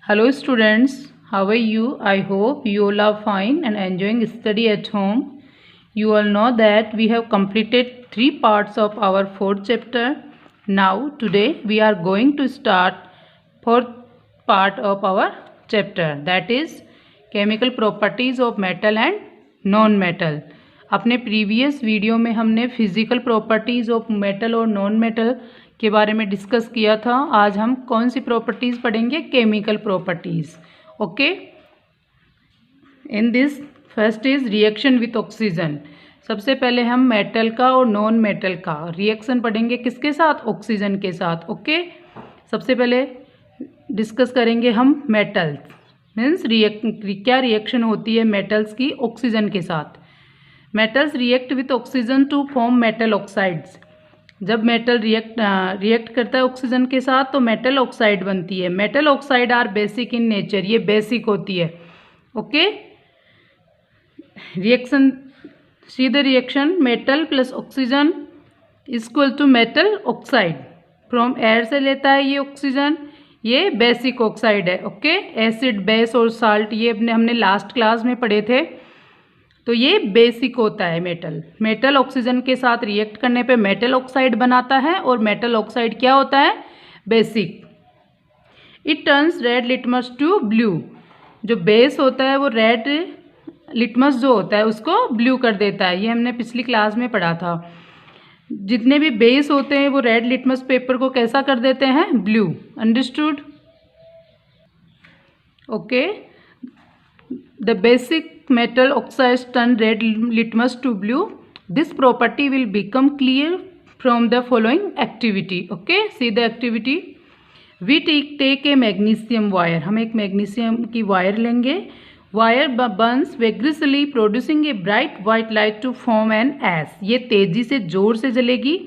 Hello students, how are you? I hope you all are fine and enjoying study at home. You all know that we have completed 3 parts of our 4th chapter. Now today we are going to start 4th part of our chapter, that is chemical properties of metal and non-metal. अपने previous video में हमने physical properties of metal और non metal के बारे में discuss किया था। आज हम कौन सी प्रॉपर्टीज़ पढ़ेंगे? Chemical properties. Okay, in this first is reaction with oxygen. सबसे पहले हम मेटल का और नॉन मेटल का रिएक्शन पढ़ेंगे। किसके साथ? ऑक्सीजन के साथ। ओके, सबसे पहले डिस्कस करेंगे हम मेटल्स, मीन्स क्या रिएक्शन होती है मेटल्स की ऑक्सीजन के साथ। Metals react with oxygen to form metal oxides. जब मेटल रिएक्ट करता है ऑक्सीजन के साथ तो मेटल ऑक्साइड बनती है। Metal oxide are basic in nature, ये बेसिक होती है। Okay, reaction, see the reaction metal plus oxygen equal to metal oxide. From air से लेता है ये ऑक्सीजन, ये बेसिक ऑक्साइड है। ओके, एसिड, बेस और साल्ट ये हमने लास्ट क्लास में पढ़े थे, तो ये बेसिक होता है मेटल। मेटल ऑक्सीजन के साथ रिएक्ट करने पे मेटल ऑक्साइड बनाता है और मेटल ऑक्साइड क्या होता है? Basic. It turns red litmus to blue. जो बेस होता है वो रेड लिटमस जो होता है उसको ब्लू कर देता है। ये हमने पिछली क्लास में पढ़ा था। जितने भी बेस होते हैं वो रेड लिटमस पेपर को कैसा कर देते हैं? Blue. Understood? Okay, the basic metal oxides turn red litmus to blue. This property will become clear from the following activity. Okay, see the activity. We take a magnesium wire. हम एक magnesium की wire लेंगे। Wire burns vigorously producing a bright white light to form an ash. ये तेजी से जोर से जलेगी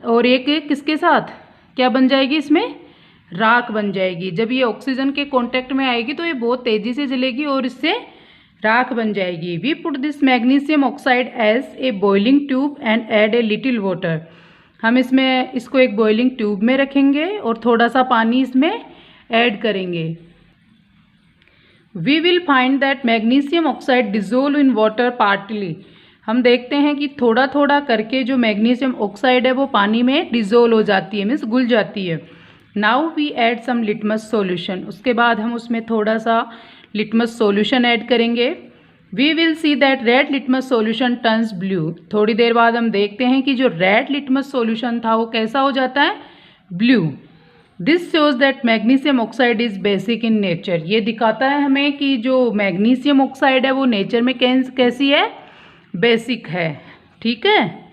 और एक किसके साथ क्या बन जाएगी? इसमें राख बन जाएगी। जब ये ऑक्सीजन के कांटेक्ट में आएगी तो ये बहुत तेज़ी से जलेगी और इससे राख बन जाएगी। We put this magnesium oxide as a boiling tube and add a little water. हम इसको एक बॉइलिंग ट्यूब में रखेंगे और थोड़ा सा पानी इसमें ऐड करेंगे। We will find that magnesium oxide dissolve in water partly. हम देखते हैं कि थोड़ा थोड़ा करके जो मैग्नीशियम ऑक्साइड है वो पानी में डिजोल्व हो जाती है, मीन्स घुल जाती है। Now we add some litmus solution. उसके बाद हम उसमें थोड़ा सा लिटमस सॉल्यूशन ऐड करेंगे। We will see that red litmus solution turns blue. थोड़ी देर बाद हम देखते हैं कि जो रेड लिटमस सॉल्यूशन था वो कैसा हो जाता है? Blue. This shows that magnesium oxide is basic in nature. ये दिखाता है हमें कि जो मैग्नीशियम ऑक्साइड है वो नेचर में कैसी है? बेसिक है। ठीक है,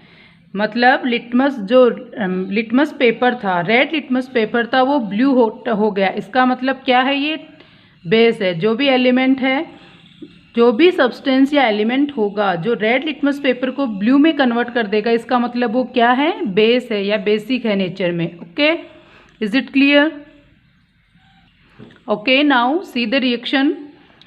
मतलब लिटमस पेपर था, रेड लिटमस पेपर था, वो ब्लू हो गया। इसका मतलब क्या है? ये बेस है। जो भी एलिमेंट है, जो भी सब्सटेंस या एलिमेंट होगा जो रेड लिटमस पेपर को ब्लू में कन्वर्ट कर देगा, इसका मतलब वो क्या है? बेस है या बेसिक है नेचर में। Okay, is it clear? Okay, now see the reaction.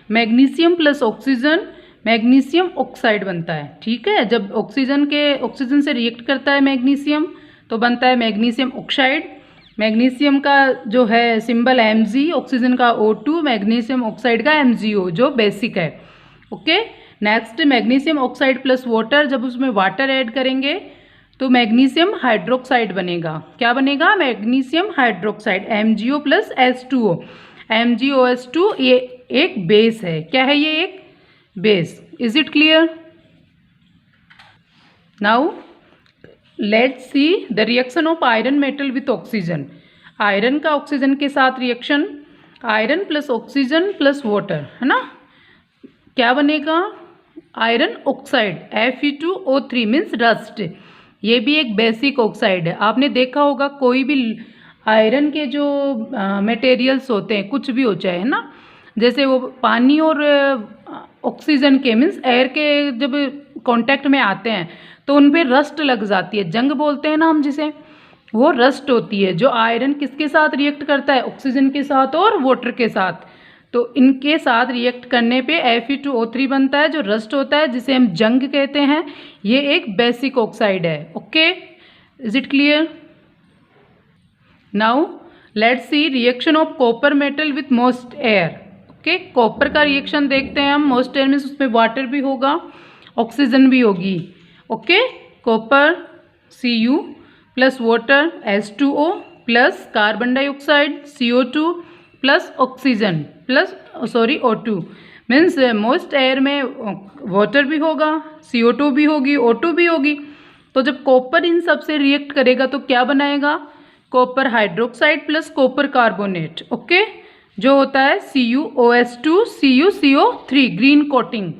Magnesium plus oxygen magnesium oxide बनता है। ठीक है, जब ऑक्सीजन से रिएक्ट करता है मैग्नीशियम तो बनता है मैग्नीशियम ऑक्साइड। मैग्नीशियम का जो है सिंबल Mg, ऑक्सीजन का O2, मैग्नीशियम ऑक्साइड का MgO जो बेसिक है। Okay, next magnesium oxide plus water. जब उसमें वाटर ऐड करेंगे तो मैग्नीशियम हाइड्रोक्साइड बनेगा। क्या बनेगा? Magnesium hydroxide, MgO plus H2O। MgOH2 ये एक बेस है। क्या है? ये एक base. Is it clear? Now let's see the reaction of iron metal with oxygen. Iron का ऑक्सीजन के साथ reaction, iron plus oxygen plus water, है ना? क्या बनेगा? Iron oxide, Fe2O3 means rust. ये भी एक बेसिक ऑक्साइड है। आपने देखा होगा कोई भी आयरन के जो मटेरियल्स होते हैं, कुछ भी हो चाहे, है ना, जैसे वो पानी और ऑक्सीजन के मीन्स एयर के जब कांटेक्ट में आते हैं तो उन पे रस्ट लग जाती है, जंग बोलते हैं ना हम जिसे, वो रस्ट होती है। जो आयरन किसके साथ रिएक्ट करता है? ऑक्सीजन के साथ और वाटर के साथ। तो इनके साथ रिएक्ट करने पे Fe2O3 बनता है जो रस्ट होता है, जिसे हम जंग कहते हैं। ये एक बेसिक ऑक्साइड है। Okay, is it clear? Now let's see reaction of copper metal with most air. Okay, copper का रिएक्शन देखते हैं हम। मोस्ट एयर मीन्स उसमें वाटर भी होगा, ऑक्सीजन भी होगी। Okay, copper Cu plus water H2O plus carbon dioxide CO2 plus oxygen plus O2 means most air में वाटर भी होगा, CO2 भी होगी, O2 भी होगी। तो जब कॉपर इन सब से रिएक्ट करेगा तो क्या बनाएगा? Copper hydroxide plus copper carbonate. Okay, जो होता है CuOH2 CuCO3 ग्रीन कोटिंग।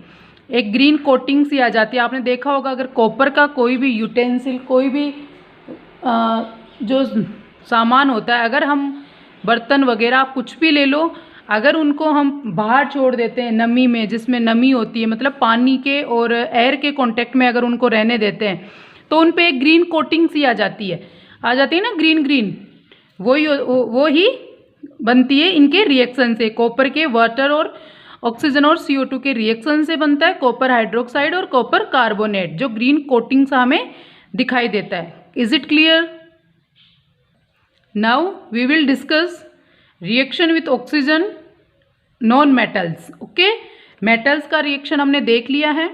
एक ग्रीन कोटिंग सी आ जाती है। आपने देखा होगा अगर कॉपर का कोई भी यूटेंसिल, कोई भी जो सामान होता है, अगर हम बर्तन वगैरह आप कुछ भी ले लो, अगर उनको हम बाहर छोड़ देते हैं नमी में, जिसमें नमी होती है मतलब पानी के और एयर के कांटेक्ट में अगर उनको रहने देते हैं तो उन पे एक ग्रीन कोटिंग सी आ जाती है ना, ग्रीन ग्रीन। वो ही बनती है इनके रिएक्शन से, कॉपर के वाटर और ऑक्सीजन और CO2 के रिएक्शन से बनता है कॉपर हाइड्रोक्साइड और कॉपर कार्बोनेट, जो ग्रीन कोटिंग सा हमें दिखाई देता है। Is it clear? Now we will discuss reaction with oxygen non metals. Okay, metals का रिएक्शन हमने देख लिया है।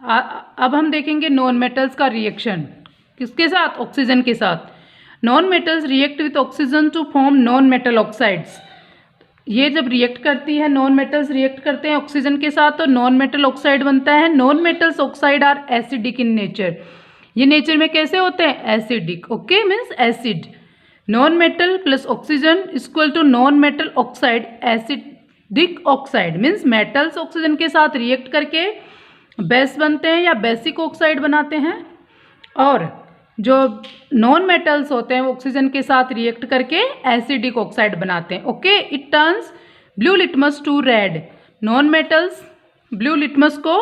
अब हम देखेंगे नॉन मेटल्स का रिएक्शन। किसके साथ? ऑक्सीजन के साथ। Non metals react with oxygen to form non metal oxides. ये जब रिएक्ट करती है, नॉन मेटल्स रिएक्ट करते हैं ऑक्सीजन के साथ तो नॉन मेटल ऑक्साइड बनता है। Non metals oxide are acidic in nature. ये नेचर में कैसे होते हैं? Acidic. Okay, means acid. Non metal plus oxygen equal to non metal oxide acidic oxide. Means metals oxygen के साथ रिएक्ट करके बेस बनते हैं या बेसिक ऑक्साइड बनाते हैं, और जो नॉन मेटल्स होते हैं वो ऑक्सीजन के साथ रिएक्ट करके एसिडिक ऑक्साइड बनाते हैं। Okay, it turns blue litmus to red. Non metals blue litmus को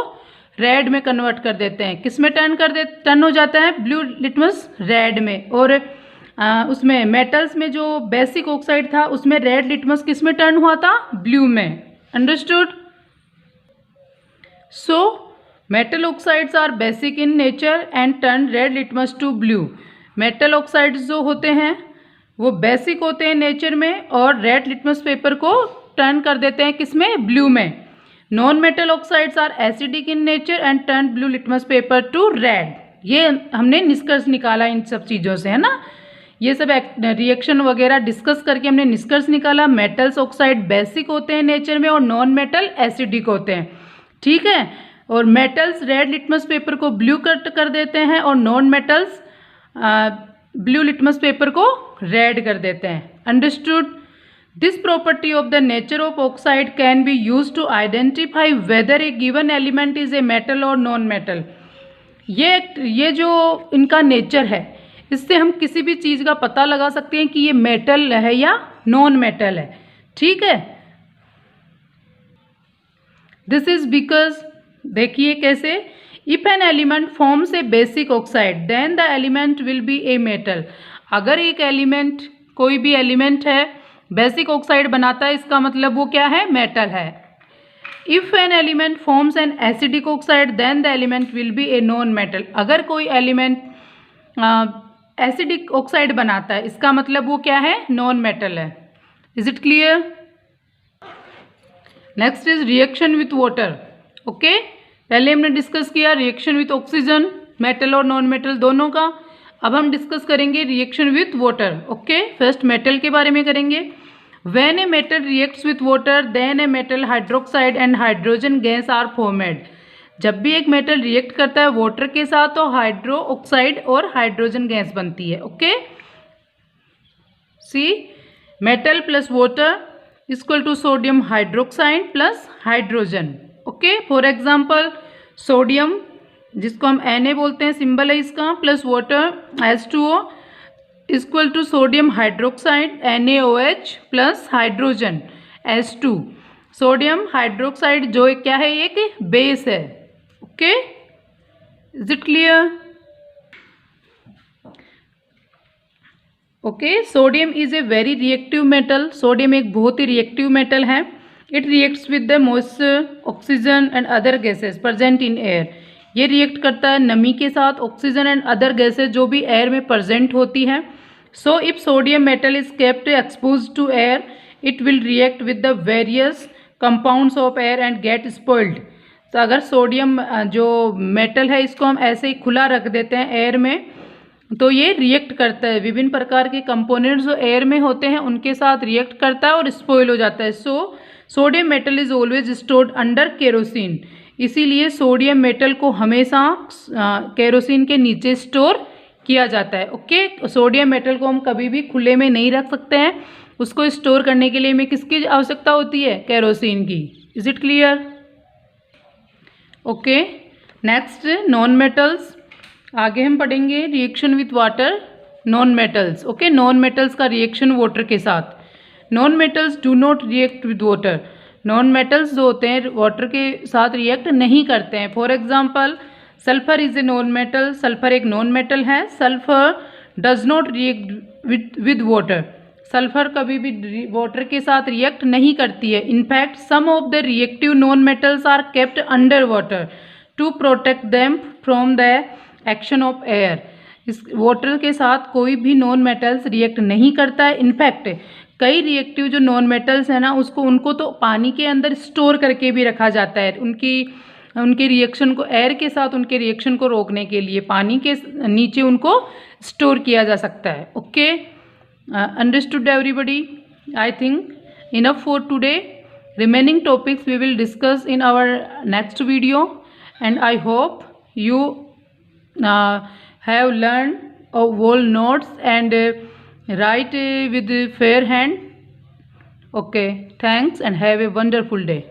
रेड में कन्वर्ट कर देते हैं। किस में टर्न हो जाता है? ब्लू लिटमस रेड में। और उसमें मेटल्स में जो बेसिक ऑक्साइड था उसमें रेड लिटमस किस में टर्न हुआ था? ब्लू में। Understood? So metal oxides are basic in nature and turn red litmus to blue. Metal oxides जो होते हैं वो बेसिक होते हैं नेचर में और रेड लिटमस पेपर को टर्न कर देते हैं किसमें? ब्लू में। Non metal oxides are acidic in nature and turn blue litmus paper to red. ये हमने निष्कर्ष निकाला इन सब चीज़ों से, है ना। ये सब रिएक्शन वगैरह डिस्कस करके हमने निष्कर्ष निकाला। मेटल्स ऑक्साइड बेसिक होते हैं नेचर में और नॉन मेटल एसिडिक होते हैं, ठीक है। और मेटल्स रेड लिटमस पेपर को ब्लू कर देते हैं और non metals blue litmus paper को रेड कर देते हैं। Understood? This property of the nature of oxide can be use to identify whether a given element is a metal और नॉन मेटल। ये जो इनका नेचर है, इससे हम किसी भी चीज़ का पता लगा सकते हैं कि ये मेटल है या नॉन मेटल है, ठीक है। दिस इज बिकॉज, देखिए कैसे, if an element forms a basic oxide then the element will be a metal. अगर एक एलिमेंट, कोई भी एलिमेंट है, बेसिक ऑक्साइड बनाता है, इसका मतलब वो क्या है? मेटल है। If an element forms an acidic oxide then the element will be a non metal. अगर कोई एलिमेंट एसिडिक ऑक्साइड बनाता है, इसका मतलब वो क्या है? नॉन मेटल है। Is it clear? Next is reaction with water. Okay, पहले हमने डिस्कस किया रिएक्शन विथ ऑक्सीजन, मेटल और नॉन मेटल दोनों का। अब हम डिस्कस करेंगे reaction with water. Okay, first metal के बारे में करेंगे। When a metal reacts with water then a metal hydroxide and hydrogen gas are formed. जब भी एक मेटल रिएक्ट करता है वाटर के साथ तो हाइड्रो ऑक्साइड और हाइड्रोजन गैस बनती है। Okay, see metal plus water equal to sodium hydroxide plus hydrogen. Okay, for example sodium, जिसको हम Na बोलते हैं, सिंबल है इसका, plus water H2O equal to sodium hydroxide NaOH plus hydrogen H2। Sodium hydroxide जो क्या है? एक बेस है। Okay, is it clear? Okay, sodium is a very reactive metal. Sodium एक बहुत ही रिएक्टिव मेटल है। It reacts with the moisture, oxygen and other gases present in air. ये रिएक्ट करता है नमी के साथ, ऑक्सीजन एंड अदर गैसेस जो भी एयर में प्रेजेंट होती हैं। So if sodium metal is kept exposed to air, it will react with the various compounds of air and get spoiled. तो अगर सोडियम जो मेटल है इसको हम ऐसे ही खुला रख देते हैं एयर में, तो ये रिएक्ट करता है, विभिन्न प्रकार के कंपोनेंट्स जो एयर में होते हैं उनके साथ रिएक्ट करता है और स्पॉइल हो जाता है. So sodium metal is always stored under kerosene. इसीलिए सोडियम मेटल को हमेशा केरोसिन के नीचे स्टोर किया जाता है. ओके, सोडियम मेटल को हम कभी भी खुले में नहीं रख सकते हैं. उसको स्टोर करने के लिए हमें किसकी आवश्यकता होती है? केरोसिन की. Is it clear? Okay, next non metals. आगे हम पढ़ेंगे reaction with water, non metals. Okay, non metals का रिएक्शन वाटर के साथ. Non metals do not react with water. Non metals जो होते हैं वाटर के साथ रिएक्ट नहीं करते हैं. For example sulphur is a non metal. Sulphur एक नॉन मेटल है. Sulphur does not react with water. Sulphur कभी भी वाटर के साथ रिएक्ट नहीं करती है. In fact some of the reactive non metals are kept under water to protect them from the action of air. इस वाटर के साथ कोई भी नॉन मेटल्स रिएक्ट नहीं करता है. इनफैक्ट कई रिएक्टिव जो नॉन मेटल्स है ना उनको तो पानी के अंदर स्टोर करके भी रखा जाता है. उनके रिएक्शन को, एयर के साथ उनके रिएक्शन को रोकने के लिए पानी के नीचे उनको स्टोर किया जा सकता है. Okay, understood everybody? I think enough for today. Remaining topics we will discuss in our next video, and I hope you have learned whole notes and write with fair hand. Okay, thanks and have a wonderful day.